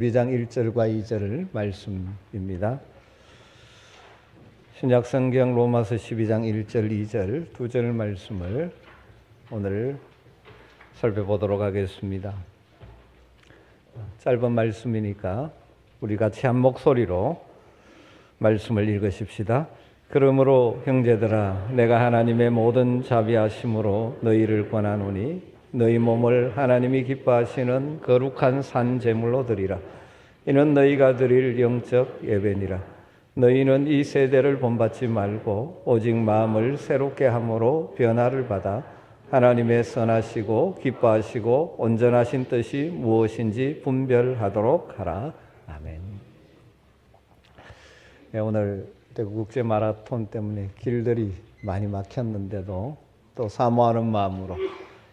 12장 1절과 2절 말씀입니다. 신약성경 로마서 12장 1절 2절 두 절 말씀을 오늘 살펴보도록 하겠습니다. 짧은 말씀이니까 우리 같이 한 목소리로 말씀을 읽으십시다. 그러므로 형제들아, 내가 하나님의 모든 자비하심으로 너희를 권하노니 너희 몸을 하나님이 기뻐하시는 거룩한 산 제물로 드리라. 이는 너희가 드릴 영적 예배니라. 너희는 이 세대를 본받지 말고 오직 마음을 새롭게 함으로 변화를 받아 하나님의 선하시고 기뻐하시고 온전하신 뜻이 무엇인지 분별하도록 하라. 아멘. 네, 오늘 대구 국제 마라톤 때문에 길들이 많이 막혔는데도 또 사모하는 마음으로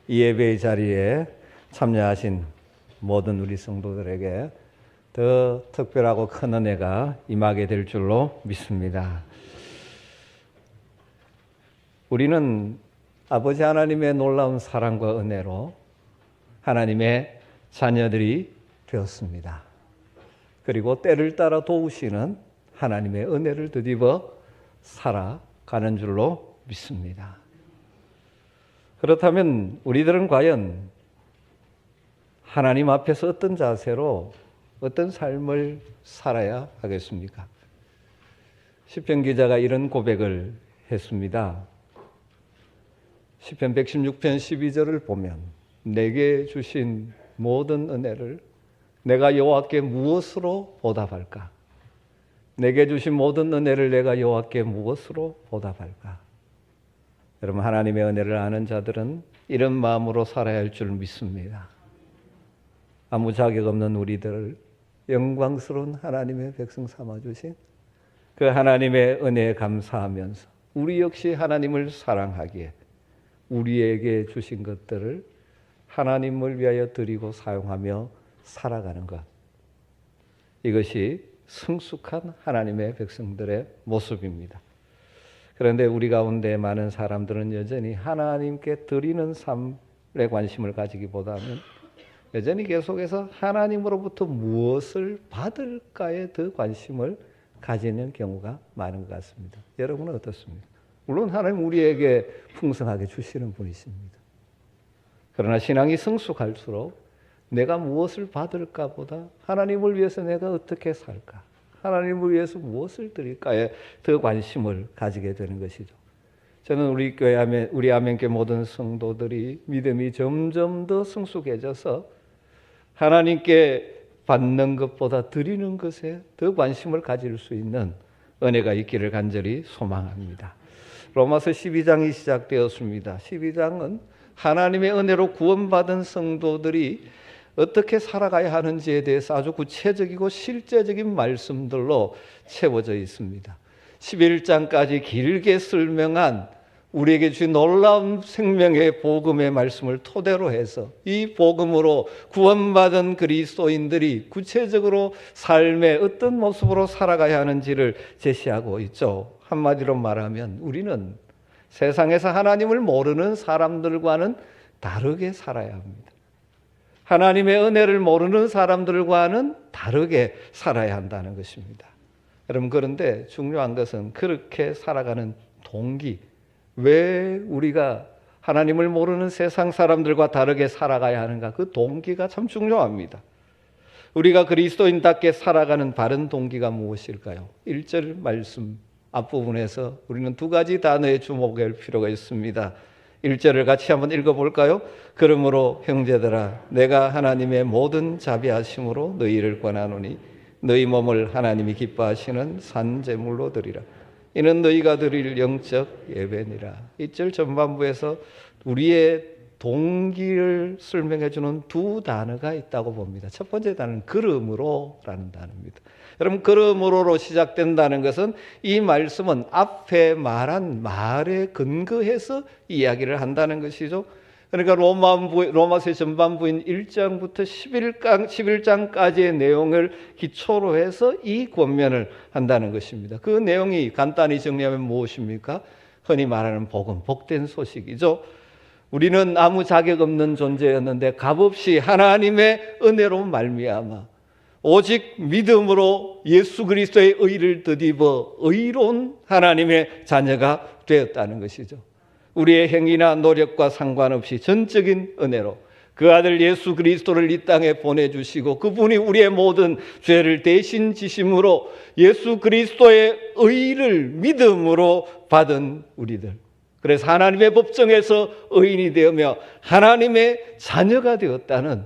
이 예배의 자리에 참여하신 모든 우리 성도들에게 더 특별하고 큰 은혜가 임하게 될 줄로 믿습니다. 우리는 아버지 하나님의 놀라운 사랑과 은혜로 하나님의 자녀들이 되었습니다. 그리고 때를 따라 도우시는 하나님의 은혜를 덧입어 살아가는 줄로 믿습니다. 그렇다면 우리들은 과연 하나님 앞에서 어떤 자세로 어떤 삶을 살아야 하겠습니까? 시편 기자가 이런 고백을 했습니다. 시편 116편 12절을 보면 내게 주신 모든 은혜를 내가 여호와께 무엇으로 보답할까? 내게 주신 모든 은혜를 내가 여호와께 무엇으로 보답할까? 여러분, 하나님의 은혜를 아는 자들은 이런 마음으로 살아야 할 줄 믿습니다. 아무 자격 없는 우리들을 영광스러운 하나님의 백성 삼아주신 그 하나님의 은혜에 감사하면서 우리 역시 하나님을 사랑하기에 우리에게 주신 것들을 하나님을 위하여 드리고 사용하며 살아가는 것, 이것이 성숙한 하나님의 백성들의 모습입니다. 그런데 우리 가운데 많은 사람들은 여전히 하나님께 드리는 삶에 관심을 가지기보다는 여전히 계속해서 하나님으로부터 무엇을 받을까에 더 관심을 가지는 경우가 많은 것 같습니다. 여러분은 어떻습니까? 물론 하나님 우리에게 풍성하게 주시는 분이십니다. 그러나 신앙이 성숙할수록 내가 무엇을 받을까 보다 하나님을 위해서 내가 어떻게 살까, 하나님을 위해서 무엇을 드릴까에 더 관심을 가지게 되는 것이죠. 저는 우리 교회 우리 아멘교회 모든 성도들이 믿음이 점점 더 성숙해져서 하나님께 받는 것보다 드리는 것에 더 관심을 가질 수 있는 은혜가 있기를 간절히 소망합니다. 로마서 12장이 시작되었습니다. 12장은 하나님의 은혜로 구원받은 성도들이 어떻게 살아가야 하는지에 대해서 아주 구체적이고 실제적인 말씀들로 채워져 있습니다. 11장까지 길게 설명한 우리에게 주신 놀라운 생명의 복음의 말씀을 토대로 해서 이 복음으로 구원받은 그리스도인들이 구체적으로 삶의 어떤 모습으로 살아가야 하는지를 제시하고 있죠. 한마디로 말하면 우리는 세상에서 하나님을 모르는 사람들과는 다르게 살아야 합니다. 하나님의 은혜를 모르는 사람들과는 다르게 살아야 한다는 것입니다. 여러분, 그런데 중요한 것은 그렇게 살아가는 동기, 왜 우리가 하나님을 모르는 세상 사람들과 다르게 살아가야 하는가, 그 동기가 참 중요합니다. 우리가 그리스도인답게 살아가는 바른 동기가 무엇일까요? 1절 말씀 앞부분에서 우리는 두 가지 단어에 주목할 필요가 있습니다. 1절을 같이 한번 읽어볼까요? 그러므로 형제들아, 내가 하나님의 모든 자비하심으로 너희를 권하노니 너희 몸을 하나님이 기뻐하시는 산 제물로 드리라. 이는 너희가 드릴 영적 예배니라. 1절 전반부에서 우리의 동기를 설명해 주는 두 단어가 있다고 봅니다. 첫 번째 단어는 그러므로라는 단어입니다. 여러분, 그러므로로 시작된다는 것은 이 말씀은 앞에 말한 말에 근거해서 이야기를 한다는 것이죠. 그러니까 로마서의 전반부인 1장부터 11장까지의 내용을 기초로 해서 이 권면을 한다는 것입니다. 그 내용이 간단히 정리하면 무엇입니까? 흔히 말하는 복음, 복된 소식이죠. 우리는 아무 자격 없는 존재였는데 값없이 하나님의 은혜로 말미암아 오직 믿음으로 예수 그리스도의 의를 덧입어 의로운 하나님의 자녀가 되었다는 것이죠. 우리의 행위나 노력과 상관없이 전적인 은혜로 그 아들 예수 그리스도를 이 땅에 보내주시고 그분이 우리의 모든 죄를 대신 지심으로 예수 그리스도의 의를 믿음으로 받은 우리들. 그래서 하나님의 법정에서 의인이 되으며 하나님의 자녀가 되었다는,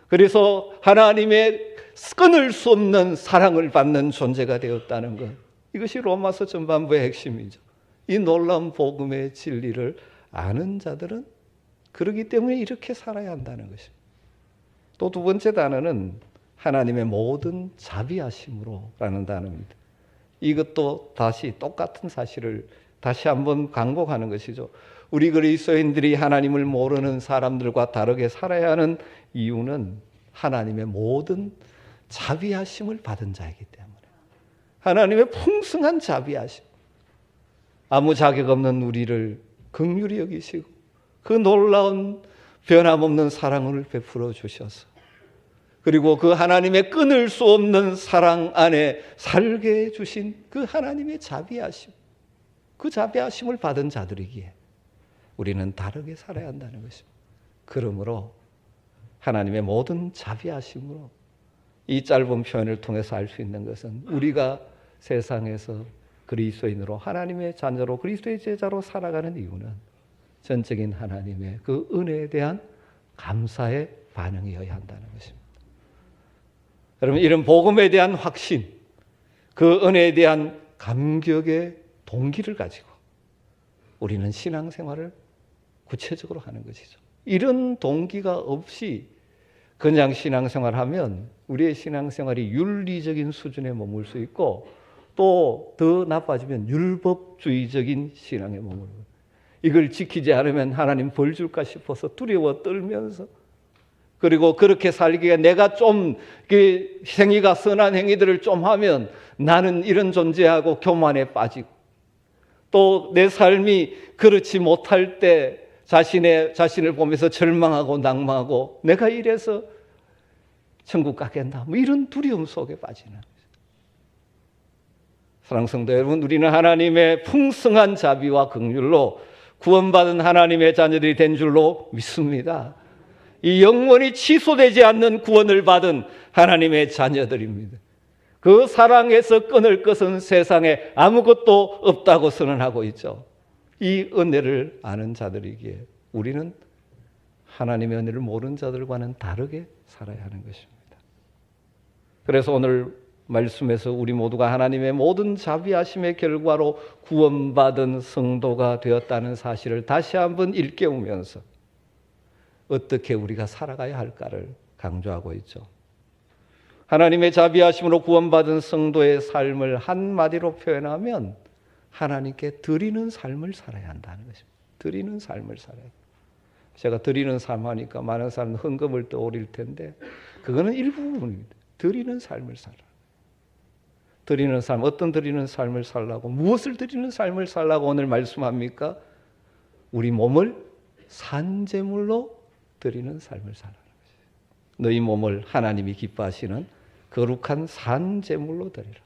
그래서 하나님의 끊을 수 없는 사랑을 받는 존재가 되었다는 것. 이것이 로마서 전반부의 핵심이죠. 이 놀라운 복음의 진리를 아는 자들은 그렇기 때문에 이렇게 살아야 한다는 것입니다. 또 두 번째 단어는 하나님의 모든 자비하심으로 라는 단어입니다. 이것도 다시 똑같은 사실을 다시 한번 강복하는 것이죠. 우리 그리스도인들이 하나님을 모르는 사람들과 다르게 살아야 하는 이유는 하나님의 모든 자비하심을 받은 자이기 때문에, 하나님의 풍성한 자비하심, 아무 자격 없는 우리를 긍휼히 여기시고 그 놀라운 변함없는 사랑을 베풀어 주셔서, 그리고 그 하나님의 끊을 수 없는 사랑 안에 살게 해주신 그 하나님의 자비하심, 그 자비하심을 받은 자들이기에 우리는 다르게 살아야 한다는 것입니다. 그러므로 하나님의 모든 자비하심으로, 이 짧은 표현을 통해서 알 수 있는 것은 우리가 세상에서 그리스도인으로 하나님의 자녀로 그리스도의 제자로 살아가는 이유는 전적인 하나님의 그 은혜에 대한 감사의 반응이어야 한다는 것입니다. 여러분, 이런 복음에 대한 확신, 그 은혜에 대한 감격의 동기를 가지고 우리는 신앙생활을 구체적으로 하는 것이죠. 이런 동기가 없이 그냥 신앙생활하면 우리의 신앙생활이 윤리적인 수준에 머물 수 있고, 또 더 나빠지면 율법주의적인 신앙에 머물고, 이걸 지키지 않으면 하나님 벌 줄까 싶어서 두려워 떨면서, 그리고 그렇게 살기에 내가 좀 행위가 선한 행위들을 좀 하면 나는 이런 존재하고 교만에 빠지고, 또 내 삶이 그렇지 못할 때 자신을 보면서 절망하고 낭망하고 내가 이래서 천국 가겠나, 뭐 이런 두려움 속에 빠지는 거죠. 사랑하는 성도 여러분, 우리는 하나님의 풍성한 자비와 긍휼로 구원받은 하나님의 자녀들이 된 줄로 믿습니다. 이 영원히 취소되지 않는 구원을 받은 하나님의 자녀들입니다. 그 사랑에서 끊을 것은 세상에 아무것도 없다고 선언하고 있죠. 이 은혜를 아는 자들이기에 우리는 하나님의 은혜를 모르는 자들과는 다르게 살아야 하는 것입니다. 그래서 오늘 말씀에서 우리 모두가 하나님의 모든 자비하심의 결과로 구원받은 성도가 되었다는 사실을 다시 한번 일깨우면서 어떻게 우리가 살아가야 할까를 강조하고 있죠. 하나님의 자비하심으로 구원받은 성도의 삶을 한마디로 표현하면 하나님께 드리는 삶을 살아야 한다는 것입니다. 드리는 삶을 살아야 합니다. 제가 드리는 삶 하니까 많은 사람은 헌금을 떠올릴 텐데 그거는 일부분입니다. 드리는 삶을 살아. 드리는 삶, 어떤 드리는 삶을 살라고, 무엇을 드리는 삶을 살라고 오늘 말씀합니까? 우리 몸을 산제물로 드리는 삶을 살라는 것이에요. 너희 몸을 하나님이 기뻐하시는 거룩한 산제물로 드리라.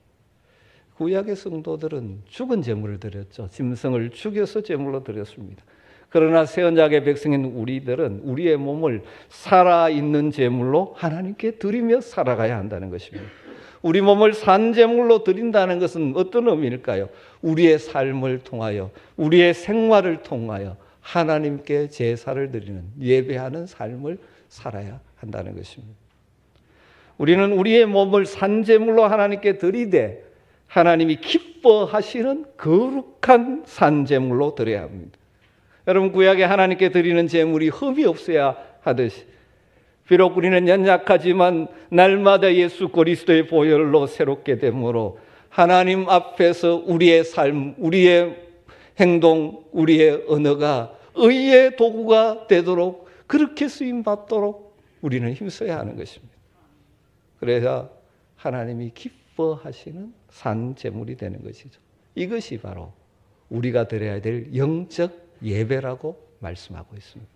구약의 성도들은 죽은 제물을 드렸죠. 짐승을 죽여서 제물로 드렸습니다. 그러나 새 언약의 백성인 우리들은 우리의 몸을 살아있는 제물로 하나님께 드리며 살아가야 한다는 것입니다. 우리 몸을 산제물로 드린다는 것은 어떤 의미일까요? 우리의 삶을 통하여, 우리의 생활을 통하여 하나님께 제사를 드리는, 예배하는 삶을 살아야 한다는 것입니다. 우리는 우리의 몸을 산제물로 하나님께 드리되 하나님이 기뻐하시는 거룩한 산제물로 드려야 합니다. 여러분, 구약에 하나님께 드리는 제물이 흠이 없어야 하듯이, 비록 우리는 연약하지만 날마다 예수 그리스도의 보혈로 새롭게 되므로 하나님 앞에서 우리의 삶, 우리의 행동, 우리의 언어가 의의 도구가 되도록, 그렇게 쓰임받도록 우리는 힘써야 하는 것입니다. 그래야 하나님이 기뻐하시는 산제물이 되는 것이죠. 이것이 바로 우리가 드려야 될 영적 예배라고 말씀하고 있습니다.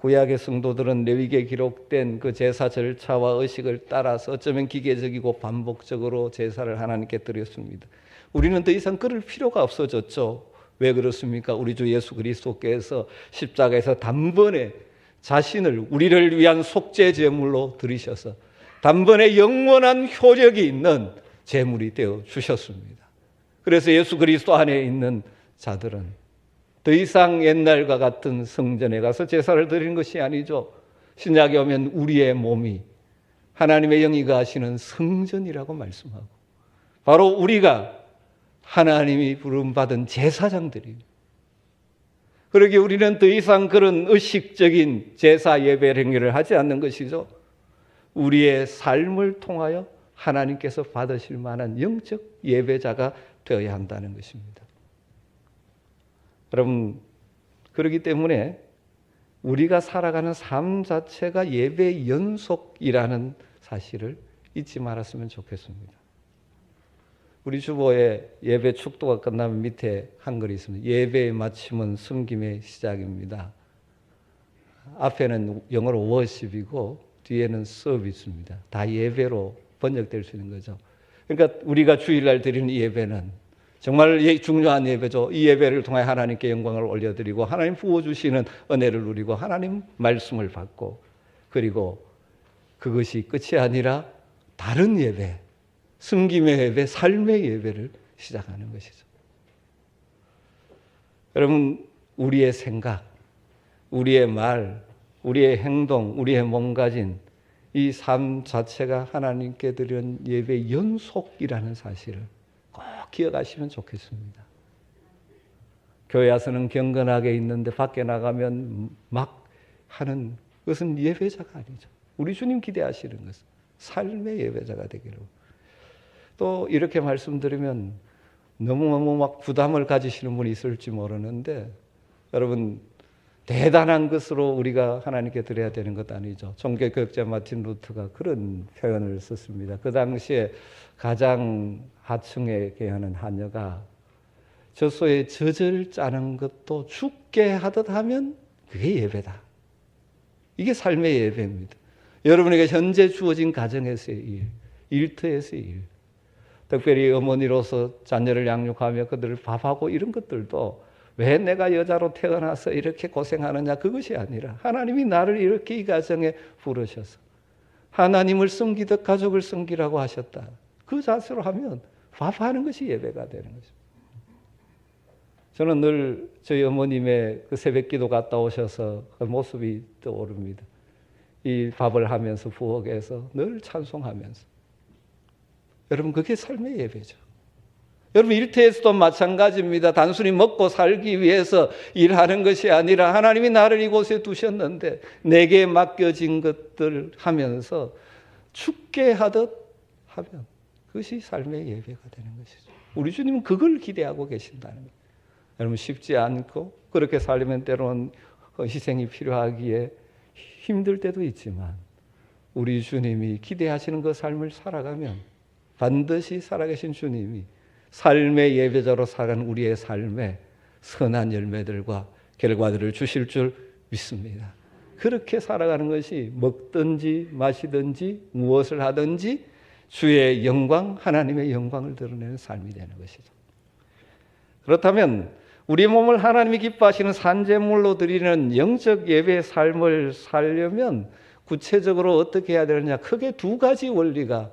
구약의 성도들은 레위기에 기록된 그 제사 절차와 의식을 따라서 어쩌면 기계적이고 반복적으로 제사를 하나님께 드렸습니다. 우리는 더 이상 그럴 필요가 없어졌죠. 왜 그렇습니까? 우리 주 예수 그리스도께서 십자가에서 단번에 자신을 우리를 위한 속죄 제물로 드리셔서 단번에 영원한 효력이 있는 제물이 되어 주셨습니다. 그래서 예수 그리스도 안에 있는 자들은 더 이상 옛날과 같은 성전에 가서 제사를 드리는 것이 아니죠. 신약에 오면 우리의 몸이 하나님의 영이 거하시는 성전이라고 말씀하고, 바로 우리가 하나님이 부름받은 제사장들입니다. 그러기에 우리는 더 이상 그런 의식적인 제사 예배 행위를 하지 않는 것이죠. 우리의 삶을 통하여 하나님께서 받으실 만한 영적 예배자가 되어야 한다는 것입니다. 여러분, 그렇기 때문에 우리가 살아가는 삶 자체가 예배의 연속이라는 사실을 잊지 말았으면 좋겠습니다. 우리 주보에 예배 축도가 끝나면 밑에 한글이 있습니다. 예배의 마침은 섬김의 시작입니다. 앞에는 영어로 worship이고 뒤에는 서비스입니다. 다 예배로 번역될 수 있는 거죠. 그러니까 우리가 주일날 드리는 예배는 정말 중요한 예배죠. 이 예배를 통해 하나님께 영광을 올려드리고 하나님 부어주시는 은혜를 누리고 하나님 말씀을 받고, 그리고 그것이 끝이 아니라 다른 예배, 섬김의 예배, 삶의 예배를 시작하는 것이죠. 여러분, 우리의 생각, 우리의 말, 우리의 행동, 우리의 몸가짐, 이 삶 자체가 하나님께 드리는 예배의 연속이라는 사실을 꼭 기억하시면 좋겠습니다. 교회 와서는 경건하게 있는데 밖에 나가면 막 하는 것은 예배자가 아니죠. 우리 주님 기대하시는 것은 삶의 예배자가 되기를. 또 이렇게 말씀드리면 너무 막 부담을 가지시는 분이 있을지 모르는데, 여러분, 대단한 것으로 우리가 하나님께 드려야 되는 것 아니죠. 종교교육자 마틴 루터가 그런 표현을 썼습니다. 그 당시에 가장 하층에 계하는 하녀가 젖소에 젖을 짜는 것도 죽게 하듯 하면 그게 예배다. 이게 삶의 예배입니다. 여러분에게 현재 주어진 가정에서의 일, 일터에서의 일, 특별히 어머니로서 자녀를 양육하며 그들을 밥하고 이런 것들도 왜 내가 여자로 태어나서 이렇게 고생하느냐, 그것이 아니라 하나님이 나를 이렇게 이 가정에 부르셔서 하나님을 섬기듯 가족을 섬기라고 하셨다. 그 자세로 하면 밥하는 것이 예배가 되는 거죠. 저는 늘 저희 어머님의 그 새벽기도 갔다 오셔서 그 모습이 떠오릅니다. 이 밥을 하면서 부엌에서 늘 찬송하면서. 여러분, 그게 삶의 예배죠. 여러분, 일터에서도 마찬가지입니다. 단순히 먹고 살기 위해서 일하는 것이 아니라 하나님이 나를 이곳에 두셨는데 내게 맡겨진 것들 하면서 죽게 하듯 하면 그것이 삶의 예배가 되는 것이죠. 우리 주님은 그걸 기대하고 계신다는 거예요. 여러분, 쉽지 않고 그렇게 살려면 때로는 희생이 필요하기에 힘들 때도 있지만 우리 주님이 기대하시는 그 삶을 살아가면 반드시 살아계신 주님이 삶의 예배자로 살아가는 우리의 삶에 선한 열매들과 결과들을 주실 줄 믿습니다. 그렇게 살아가는 것이 먹든지 마시든지 무엇을 하든지 주의 영광, 하나님의 영광을 드러내는 삶이 되는 것이죠. 그렇다면 우리 몸을 하나님이 기뻐하시는 산제물로 드리는 영적 예배의 삶을 살려면 구체적으로 어떻게 해야 되느냐, 크게 두 가지 원리가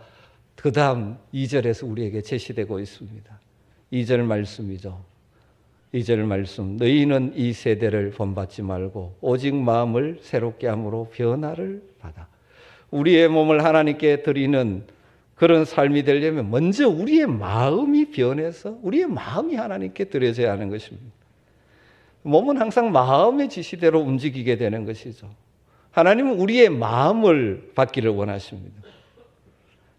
그 다음 2절에서 우리에게 제시되고 있습니다. 2절 말씀이죠. 2절 말씀. 너희는 이 세대를 본받지 말고 오직 마음을 새롭게 함으로 변화를 받아. 우리의 몸을 하나님께 드리는 그런 삶이 되려면 먼저 우리의 마음이 변해서 우리의 마음이 하나님께 드려져야 하는 것입니다. 몸은 항상 마음의 지시대로 움직이게 되는 것이죠. 하나님은 우리의 마음을 받기를 원하십니다.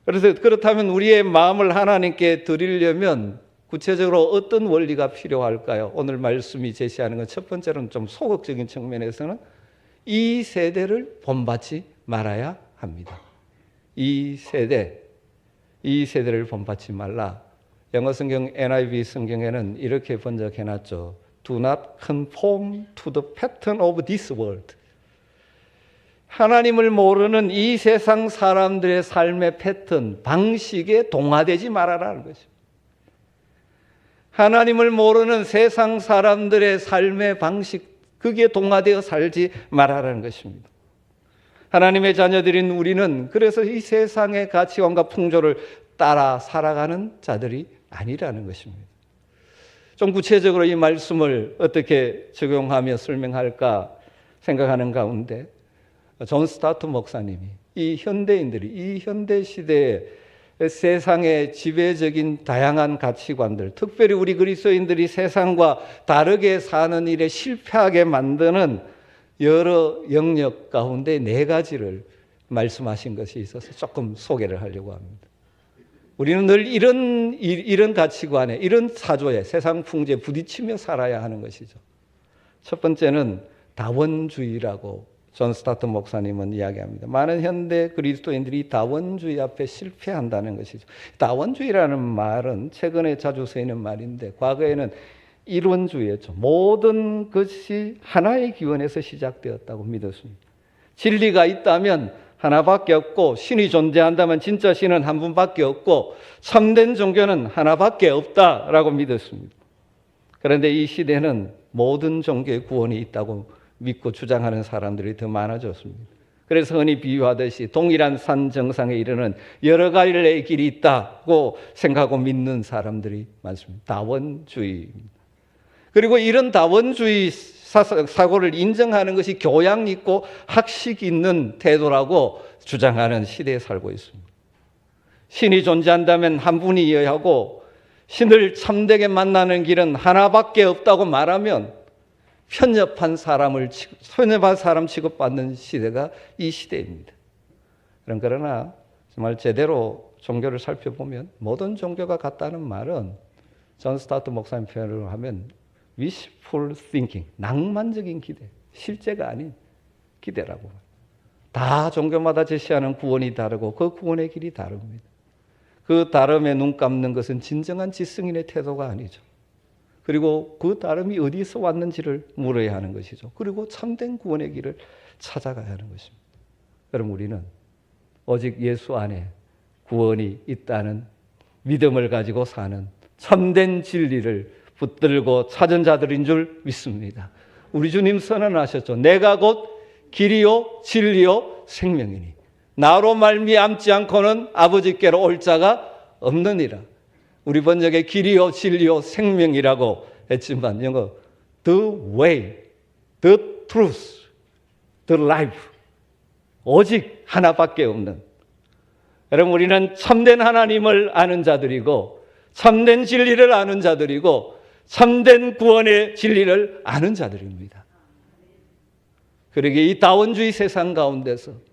그래서 그렇다면 우리의 마음을 하나님께 드리려면 구체적으로 어떤 원리가 필요할까요? 오늘 말씀이 제시하는 건 첫 번째로는 좀 소극적인 측면에서는 이 세대를 본받지 말아야 합니다. 이 세대를 본받지 말라. 영어 성경 NIV 성경에는 이렇게 번역해놨죠. Do not conform to the pattern of this world. 하나님을 모르는 이 세상 사람들의 삶의 패턴, 방식에 동화되지 말아라는 것입니다. 하나님을 모르는 세상 사람들의 삶의 방식, 그게 동화되어 살지 말아라는 것입니다. 하나님의 자녀들인 우리는 그래서 이 세상의 가치관과 풍조를 따라 살아가는 자들이 아니라는 것입니다. 좀 구체적으로 이 말씀을 어떻게 적용하며 설명할까 생각하는 가운데 존 스타트 목사님이 이 현대인들이 이 현대 시대에 세상의 지배적인 다양한 가치관들, 특별히 우리 그리스도인들이 세상과 다르게 사는 일에 실패하게 만드는 여러 영역 가운데 4가지를 말씀하신 것이 있어서 조금 소개를 하려고 합니다. 우리는 늘 이런 가치관에, 이런 사조에, 세상 풍조에 부딪히며 살아야 하는 것이죠. 첫 번째는 다원주의라고 존 스타트 목사님은 이야기합니다. 많은 현대 그리스도인들이 다원주의 앞에 실패한다는 것이죠. 다원주의라는 말은 최근에 자주 쓰이는 말인데 과거에는 이론주의였죠. 모든 것이 하나의 기원에서 시작되었다고 믿었습니다. 진리가 있다면 하나밖에 없고 신이 존재한다면 진짜 신은 한 분밖에 없고 참된 종교는 하나밖에 없다라고 믿었습니다. 그런데 이 시대는 모든 종교의 구원이 있다고 믿고 주장하는 사람들이 더 많아졌습니다. 그래서 흔히 비유하듯이 동일한 산 정상에 이르는 여러 갈래의 길이 있다고 생각하고 믿는 사람들이 많습니다. 다원주의입니다. 그리고 이런 다원주의 사고를 인정하는 것이 교양 있고 학식 있는 태도라고 주장하는 시대에 살고 있습니다. 신이 존재한다면 한 분이어야 하고 신을 참되게 만나는 길은 하나밖에 없다고 말하면 편협한 사람 취급받는 시대가 이 시대입니다. 그러나 정말 제대로 종교를 살펴보면 모든 종교가 같다는 말은 존 스타트 목사님 표현으로 하면 wishful thinking, 낭만적인 기대, 실제가 아닌 기대라고 합니다. 다 종교마다 제시하는 구원이 다르고 그 구원의 길이 다릅니다. 그 다름에 눈 감는 것은 진정한 지성인의 태도가 아니죠. 그리고 그 다름이 어디서 왔는지를 물어야 하는 것이죠. 그리고 참된 구원의 길을 찾아가야 하는 것입니다. 그럼 우리는 오직 예수 안에 구원이 있다는 믿음을 가지고 사는 참된 진리를 붙들고 찾은 자들인 줄 믿습니다. 우리 주님 선언하셨죠. 내가 곧 길이요 진리요 생명이니 나로 말미암지 않고는 아버지께로 올 자가 없느니라. 우리 번역에 길이요 진리요 생명이라고 했지만 영어 the way, the truth, the life 오직 하나밖에 없는, 여러분 우리는 참된 하나님을 아는 자들이고 참된 진리를 아는 자들이고 참된 구원의 진리를 아는 자들입니다. 그러기에 이 다원주의 세상 가운데서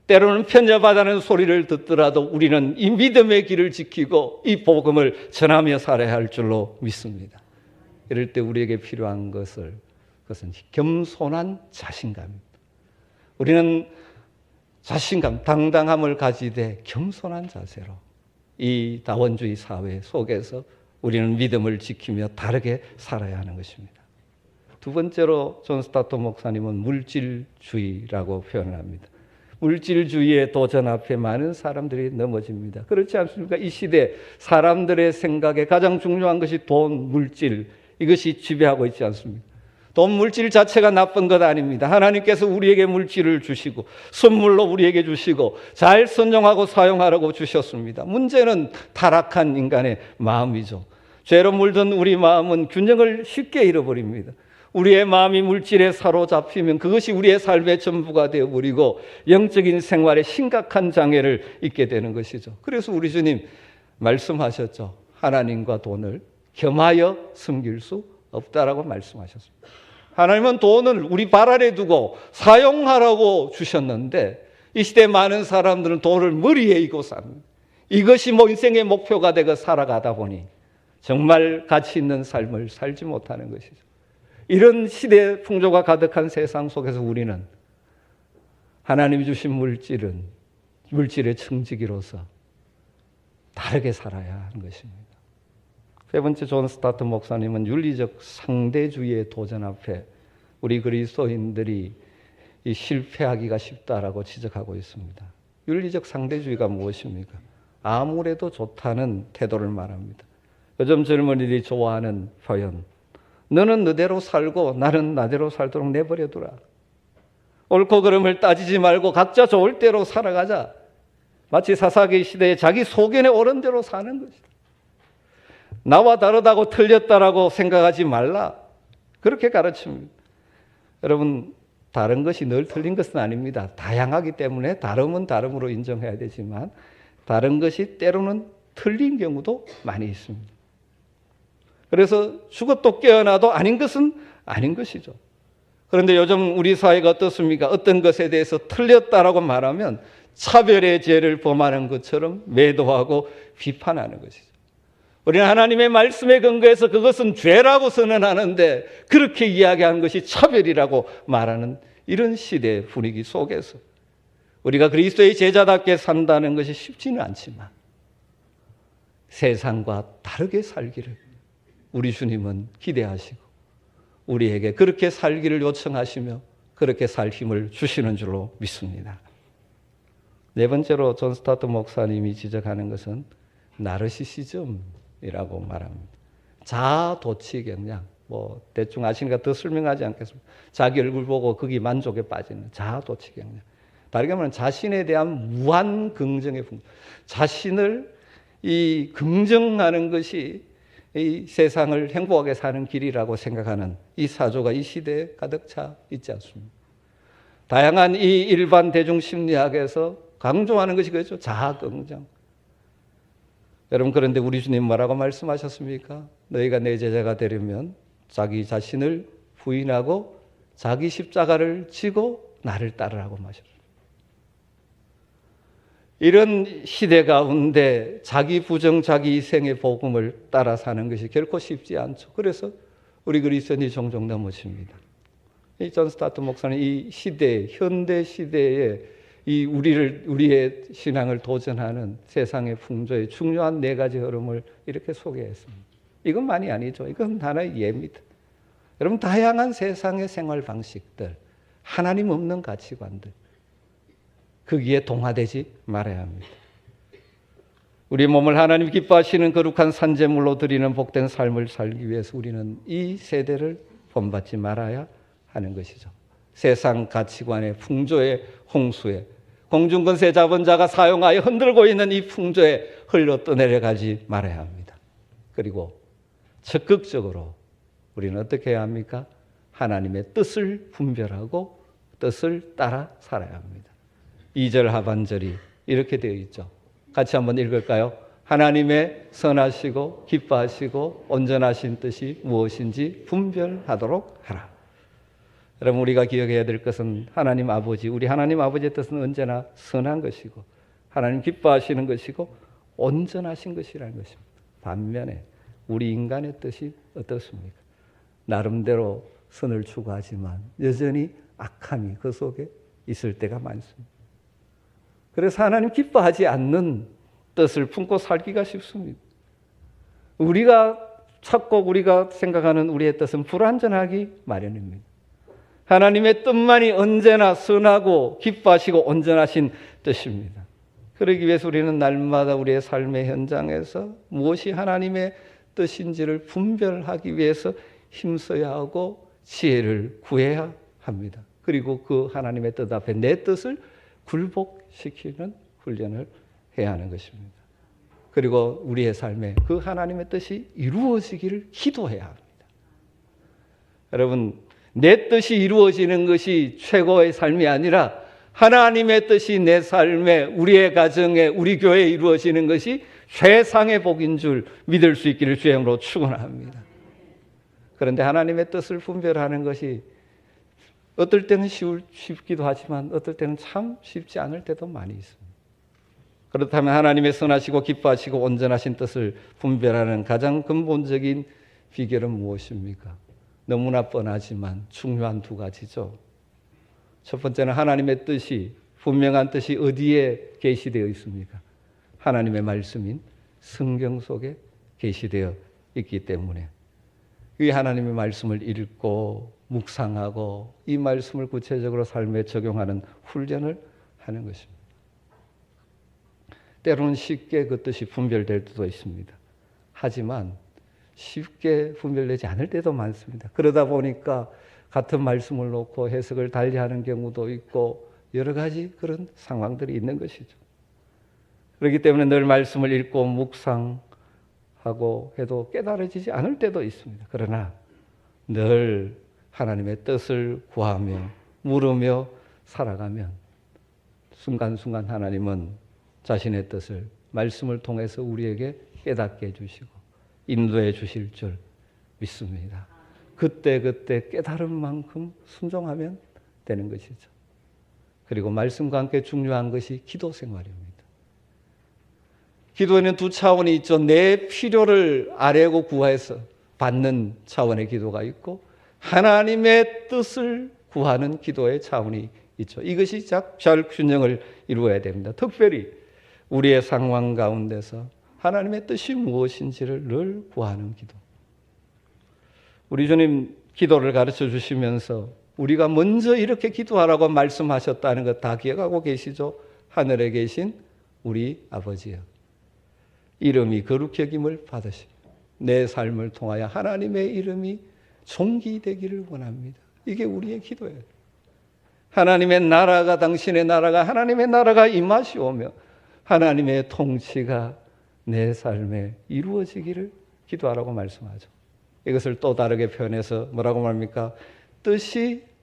때로는 편협하다는 소리를 듣더라도 우리는 이 믿음의 길을 지키고 이 복음을 전하며 살아야 할 줄로 믿습니다. 이럴 때 우리에게 필요한 그것은 겸손한 자신감입니다. 우리는 자신감, 당당함을 가지되 겸손한 자세로 이 다원주의 사회 속에서 우리는 믿음을 지키며 다르게 살아야 하는 것입니다. 두 번째로 존 스타트 목사님은 물질주의라고 표현을 합니다. 물질주의의 도전 앞에 많은 사람들이 넘어집니다. 그렇지 않습니까? 이 시대 사람들의 생각에 가장 중요한 것이 돈, 물질, 이것이 지배하고 있지 않습니까? 돈, 물질 자체가 나쁜 것 아닙니다. 하나님께서 우리에게 물질을 주시고 선물로 우리에게 주시고 잘 선용하고 사용하라고 주셨습니다. 문제는 타락한 인간의 마음이죠. 죄로 물든 우리 마음은 균형을 쉽게 잃어버립니다. 우리의 마음이 물질에 사로잡히면 그것이 우리의 삶의 전부가 되어버리고 영적인 생활에 심각한 장애를 입게 되는 것이죠. 그래서 우리 주님 말씀하셨죠. 하나님과 돈을 겸하여 섬길 수 없다라고 말씀하셨습니다. 하나님은 돈을 우리 발 아래 두고 사용하라고 주셨는데 이 시대 많은 사람들은 돈을 머리에 이고 삽니다. 이것이 인생의 목표가 되고 살아가다 보니 정말 가치 있는 삶을 살지 못하는 것이죠. 이런 시대 풍조가 가득한 세상 속에서 우리는 하나님이 주신 물질의 청지기로서 다르게 살아야 하는 것입니다. 세 번째 존 스타트 목사님은 윤리적 상대주의의 도전 앞에 우리 그리스도인들이 이 실패하기가 쉽다라고 지적하고 있습니다. 윤리적 상대주의가 무엇입니까? 아무래도 좋다는 태도를 말합니다. 요즘 젊은이들이 좋아하는 표현. 너는 너대로 살고 나는 나대로 살도록 내버려두라. 옳고 그름을 따지지 말고 각자 좋을 대로 살아가자. 마치 사사기 시대에 자기 소견에 옳은 대로 사는 것이다. 나와 다르다고 틀렸다라고 생각하지 말라. 그렇게 가르칩니다. 여러분, 다른 것이 늘 틀린 것은 아닙니다. 다양하기 때문에 다름은 다름으로 인정해야 되지만 다른 것이 때로는 틀린 경우도 많이 있습니다. 그래서 죽어도 깨어나도 아닌 것은 아닌 것이죠. 그런데 요즘 우리 사회가 어떻습니까? 어떤 것에 대해서 틀렸다라고 말하면 차별의 죄를 범하는 것처럼 매도하고 비판하는 것이죠. 우리는 하나님의 말씀에 근거해서 그것은 죄라고 선언하는데 그렇게 이야기하는 것이 차별이라고 말하는 이런 시대의 분위기 속에서 우리가 그리스도의 제자답게 산다는 것이 쉽지는 않지만 세상과 다르게 살기를 우리 주님은 기대하시고 우리에게 그렇게 살기를 요청하시며 그렇게 살 힘을 주시는 줄로 믿습니다. 네 번째로 존 스타트 목사님이 지적하는 것은 나르시시즘이라고 말합니다. 자아도취 경향. 대충 아시니까 더 설명하지 않겠습니다. 자기 얼굴 보고 거기 만족에 빠지는 자아도취 경향. 다르게 말하면 자신에 대한 무한 긍정의 풍조. 자신을 이 긍정하는 것이 이 세상을 행복하게 사는 길이라고 생각하는 이 사조가 이 시대에 가득 차 있지 않습니까? 다양한 이 일반 대중 심리학에서 강조하는 것이 그렇죠. 자아긍정. 여러분, 그런데 우리 주님 뭐라고 말씀하셨습니까? 너희가 내 제자가 되려면 자기 자신을 부인하고 자기 십자가를 지고 나를 따르라고 말하셨습니다. 이런 시대 가운데 자기 부정, 자기 희생의 복음을 따라 사는 것이 결코 쉽지 않죠. 그래서 우리 그리스도인이 종종 넘어집니다. 이 존 스타트 목사는 이 시대, 현대 시대에 우리의 신앙을 도전하는 세상의 풍조의 중요한 네 가지 흐름을 이렇게 소개했습니다. 이것만이 아니죠. 이건 하나의 예입니다. 여러분, 다양한 세상의 생활 방식들, 하나님 없는 가치관들, 거기에 동화되지 말아야 합니다. 우리 몸을 하나님 기뻐하시는 거룩한 산제물로 드리는 복된 삶을 살기 위해서 우리는 이 세대를 본받지 말아야 하는 것이죠. 세상 가치관의 풍조의 홍수에 공중권세 잡은 자가 사용하여 흔들고 있는 이 풍조에 흘러 떠내려가지 말아야 합니다. 그리고 적극적으로 우리는 어떻게 해야 합니까? 하나님의 뜻을 분별하고 뜻을 따라 살아야 합니다. 2절 하반절이 이렇게 되어 있죠. 같이 한번 읽을까요? 하나님의 선하시고 기뻐하시고 온전하신 뜻이 무엇인지 분별하도록 하라. 여러분, 우리가 기억해야 될 것은 하나님 아버지, 우리 하나님 아버지의 뜻은 언제나 선한 것이고 하나님 기뻐하시는 것이고 온전하신 것이라는 것입니다. 반면에 우리 인간의 뜻이 어떻습니까? 나름대로 선을 추구하지만 여전히 악함이 그 속에 있을 때가 많습니다. 그래서 하나님 기뻐하지 않는 뜻을 품고 살기가 쉽습니다. 우리가 찾고 우리가 생각하는 우리의 뜻은 불완전하기 마련입니다. 하나님의 뜻만이 언제나 선하고 기뻐하시고 온전하신 뜻입니다. 그러기 위해서 우리는 날마다 우리의 삶의 현장에서 무엇이 하나님의 뜻인지를 분별하기 위해서 힘써야 하고 지혜를 구해야 합니다. 그리고 그 하나님의 뜻 앞에 내 뜻을 굴복시키는 훈련을 해야 하는 것입니다. 그리고 우리의 삶에 그 하나님의 뜻이 이루어지기를 기도해야 합니다. 여러분, 내 뜻이 이루어지는 것이 최고의 삶이 아니라 하나님의 뜻이 내 삶에, 우리의 가정에, 우리 교회에 이루어지는 것이 최상의 복인 줄 믿을 수 있기를 주의 이름으로 축원합니다. 그런데 하나님의 뜻을 분별하는 것이 어떨 때는 쉽기도 하지만 어떨 때는 참 쉽지 않을 때도 많이 있습니다. 그렇다면 하나님의 선하시고 기뻐하시고 온전하신 뜻을 분별하는 가장 근본적인 비결은 무엇입니까? 너무나 뻔하지만 중요한 두 가지죠. 첫 번째는 하나님의 뜻이, 분명한 뜻이 어디에 계시되어 있습니까? 하나님의 말씀인 성경 속에 계시되어 있기 때문에 이 하나님의 말씀을 읽고 묵상하고 이 말씀을 구체적으로 삶에 적용하는 훈련을 하는 것입니다. 때로는 쉽게 그 뜻이 분별될 때도 있습니다. 하지만 쉽게 분별되지 않을 때도 많습니다. 그러다 보니까 같은 말씀을 놓고 해석을 달리하는 경우도 있고 여러 가지 그런 상황들이 있는 것이죠. 그렇기 때문에 늘 말씀을 읽고 묵상하고 해도 깨달아지지 않을 때도 있습니다. 그러나 늘 하나님의 뜻을 구하며 물으며 살아가면 순간순간 하나님은 자신의 뜻을 말씀을 통해서 우리에게 깨닫게 해주시고 인도해 주실 줄 믿습니다. 그때 깨달은 만큼 순종하면 되는 것이죠. 그리고 말씀과 함께 중요한 것이 기도 생활입니다. 기도에는 두 차원이 있죠. 내 필요를 아뢰고 구해서 받는 차원의 기도가 있고 하나님의 뜻을 구하는 기도의 차원이 있죠. 이것이 잘 균형을 이루어야 됩니다. 특별히 우리의 상황 가운데서 하나님의 뜻이 무엇인지를 늘 구하는 기도. 우리 주님 기도를 가르쳐 주시면서 우리가 먼저 이렇게 기도하라고 말씀하셨다는 것 다 기억하고 계시죠? 하늘에 계신 우리 아버지여, 이름이 거룩히 여김을 받으시며 내 삶을 통하여 하나님의 이름이 존귀되기를 원합니다. 이게 우리의 기도예요. 하나님의 나라가, 당신의 나라가, 하나님의 나라가 임하시오며 하나님의 통치가 내 삶에 이루어지기를 기도하라고 말씀하죠. 이것을 또 다르게 표현해서 뭐라고 말합니까?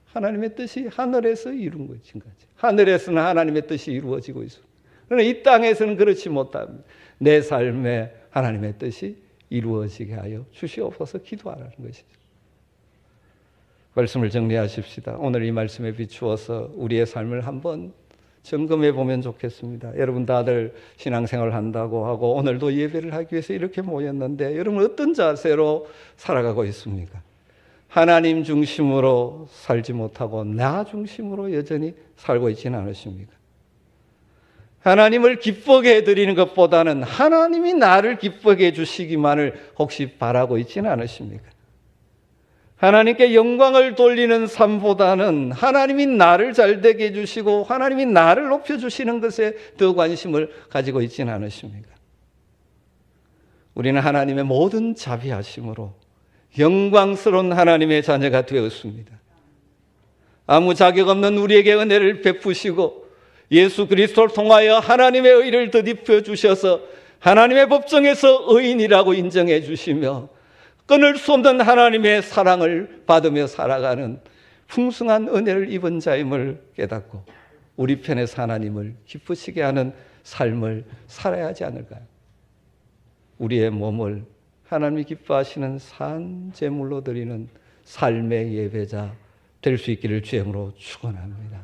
하나님의 뜻이 하늘에서 이룬 것인 거지. 하늘에서는 하나님의 뜻이 이루어지고 있습니다. 그러나 이 땅에서는 그렇지 못합니다. 내 삶에 하나님의 뜻이 이루어지게 하여 주시옵소서 기도하라는 것이죠. 말씀을 정리하십시다. 오늘 이 말씀에 비추어서 우리의 삶을 한번 점검해 보면 좋겠습니다. 여러분 다들 신앙생활을 한다고 하고 오늘도 예배를 하기 위해서 이렇게 모였는데 여러분 어떤 자세로 살아가고 있습니까? 하나님 중심으로 살지 못하고 나 중심으로 여전히 살고 있지는 않으십니까? 하나님을 기쁘게 해드리는 것보다는 하나님이 나를 기쁘게 해주시기만을 혹시 바라고 있지는 않으십니까? 하나님께 영광을 돌리는 삶보다는 하나님이 나를 잘되게 해주시고 하나님이 나를 높여주시는 것에 더 관심을 가지고 있지는 않으십니까? 우리는 하나님의 모든 자비하심으로 영광스러운 하나님의 자녀가 되었습니다. 아무 자격 없는 우리에게 은혜를 베푸시고 예수 그리스도를 통하여 하나님의 의를 덧입혀 주셔서 하나님의 법정에서 의인이라고 인정해 주시며 끊을 수 없는 하나님의 사랑을 받으며 살아가는 풍성한 은혜를 입은 자임을 깨닫고 우리 편에서 하나님을 기쁘시게 하는 삶을 살아야 하지 않을까요? 우리의 몸을 하나님이 기뻐하시는 산 제물로 드리는 삶의 예배자 될 수 있기를 주임으로 축원합니다.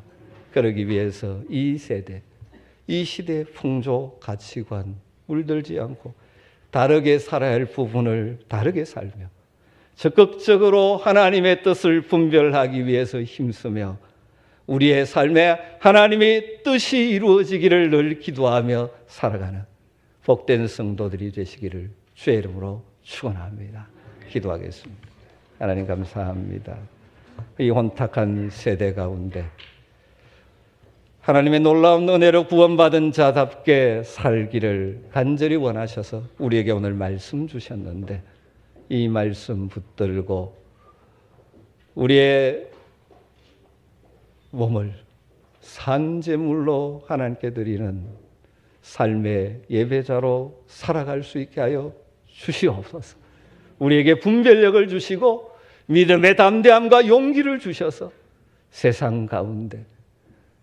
그러기 위해서 이 세대, 이 시대의 풍조, 가치관 물들지 않고 다르게 살아야 할 부분을 다르게 살며 적극적으로 하나님의 뜻을 분별하기 위해서 힘쓰며 우리의 삶에 하나님의 뜻이 이루어지기를 늘 기도하며 살아가는 복된 성도들이 되시기를 주의 이름으로 축원합니다. 기도하겠습니다. 하나님 감사합니다. 이 혼탁한 세대 가운데 하나님의 놀라운 은혜로 구원받은 자답게 살기를 간절히 원하셔서 우리에게 오늘 말씀 주셨는데 이 말씀 붙들고 우리의 몸을 산제물로 하나님께 드리는 삶의 예배자로 살아갈 수 있게 하여 주시옵소서. 우리에게 분별력을 주시고 믿음의 담대함과 용기를 주셔서 세상 가운데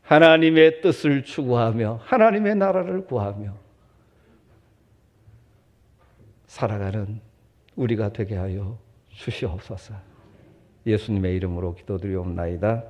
하나님의 뜻을 추구하며 하나님의 나라를 구하며 살아가는 우리가 되게 하여 주시옵소서. 예수님의 이름으로 기도드리옵나이다.